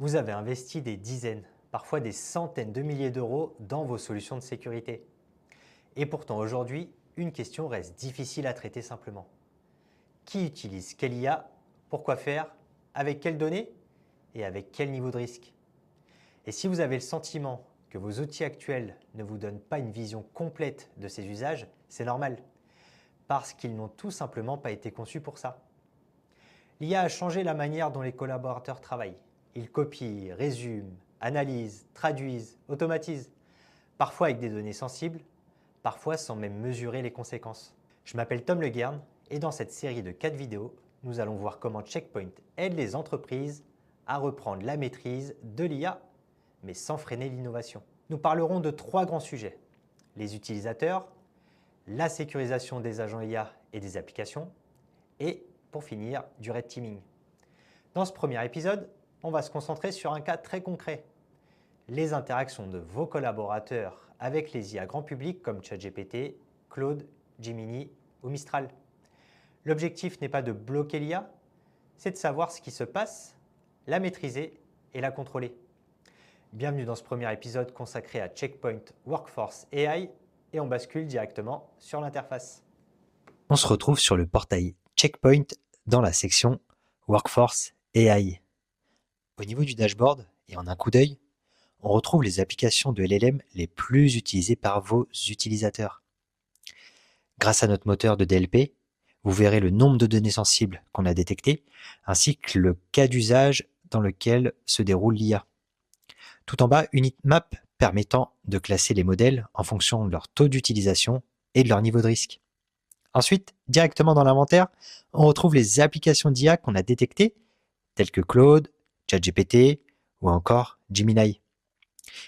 Vous avez investi des dizaines, parfois des centaines de milliers d'euros dans vos solutions de sécurité. Et pourtant aujourd'hui, une question reste difficile à traiter simplement. Qui utilise quelle IA? Pourquoi faire? Avec quelles données? Et avec quel niveau de risque? Et si vous avez le sentiment que vos outils actuels ne vous donnent pas une vision complète de ces usages, c'est normal, parce qu'ils n'ont tout simplement pas été conçus pour ça. L'IA a changé la manière dont les collaborateurs travaillent. Ils copient, résument, analysent, traduisent, automatisent, parfois avec des données sensibles, parfois sans même mesurer les conséquences. Je m'appelle Tom Le Guern et dans cette série de 4 vidéos, nous allons voir comment Checkpoint aide les entreprises à reprendre la maîtrise de l'IA, mais sans freiner l'innovation. Nous parlerons de 3 grands sujets: les utilisateurs, la sécurisation des agents IA et des applications, et, pour finir, du red teaming. Dans ce premier épisode, on va se concentrer sur un cas très concret: les interactions de vos collaborateurs avec les IA grand public comme ChatGPT, Claude, Gemini ou Mistral. L'objectif n'est pas de bloquer l'IA, c'est de savoir ce qui se passe, la maîtriser et la contrôler. Bienvenue dans ce premier épisode consacré à Checkpoint Workforce AI et on bascule directement sur l'interface. On se retrouve sur le portail Checkpoint dans la section Workforce AI. Au niveau du dashboard et en un coup d'œil, on retrouve les applications de LLM les plus utilisées par vos utilisateurs. Grâce à notre moteur de DLP, vous verrez le nombre de données sensibles qu'on a détectées, ainsi que le cas d'usage dans lequel se déroule l'IA. Tout en bas, une heatmap permettant de classer les modèles en fonction de leur taux d'utilisation et de leur niveau de risque. Ensuite, directement dans l'inventaire, on retrouve les applications d'IA qu'on a détectées, telles que Claude, ChatGPT ou encore Gemini.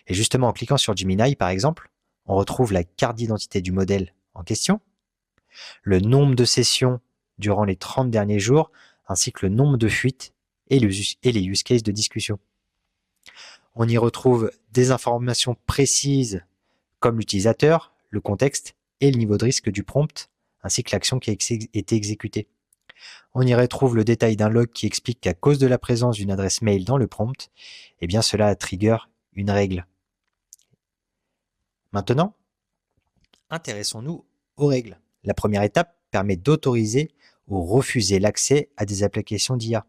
Et justement, en cliquant sur Gemini, par exemple, on retrouve la carte d'identité du modèle en question, le nombre de sessions durant les 30 derniers jours, ainsi que le nombre de fuites et les use cases de discussion. On y retrouve des informations précises comme l'utilisateur, le contexte et le niveau de risque du prompt, ainsi que l'action qui a été exécutée. On y retrouve le détail d'un log qui explique qu'à cause de la présence d'une adresse mail dans le prompt, eh bien cela a trigger une règle. Maintenant, intéressons-nous aux règles. La première étape permet d'autoriser ou refuser l'accès à des applications d'IA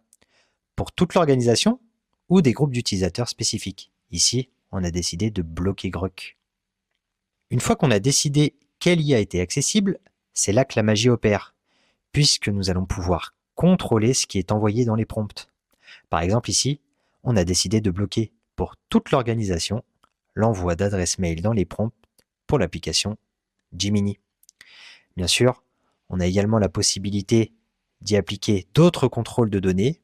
pour toute l'organisation ou des groupes d'utilisateurs spécifiques. Ici, on a décidé de bloquer Grok. Une fois qu'on a décidé quelle IA était accessible, c'est là que la magie opère, puisque nous allons pouvoir contrôler ce qui est envoyé dans les prompts. Par exemple ici, on a décidé de bloquer pour toute l'organisation l'envoi d'adresses mail dans les prompts pour l'application Gemini. Bien sûr, on a également la possibilité d'y appliquer d'autres contrôles de données,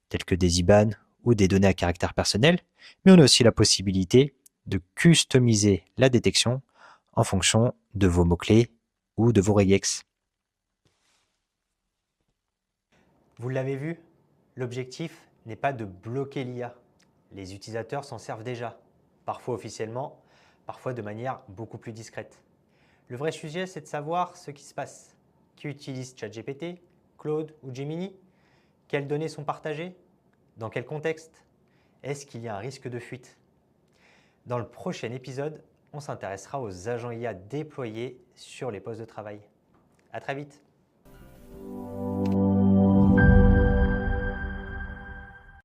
tels que des IBAN ou des données à caractère personnel, mais on a aussi la possibilité de customiser la détection en fonction de vos mots-clés ou de vos regex. Vous l'avez vu, l'objectif n'est pas de bloquer l'IA. Les utilisateurs s'en servent déjà, parfois officiellement, parfois de manière beaucoup plus discrète. Le vrai sujet, c'est de savoir ce qui se passe. Qui utilise ChatGPT, Claude ou Gemini? Quelles données sont partagées? Dans quel contexte? Est-ce qu'il y a un risque de fuite? Dans le prochain épisode, on s'intéressera aux agents IA déployés sur les postes de travail. À très vite.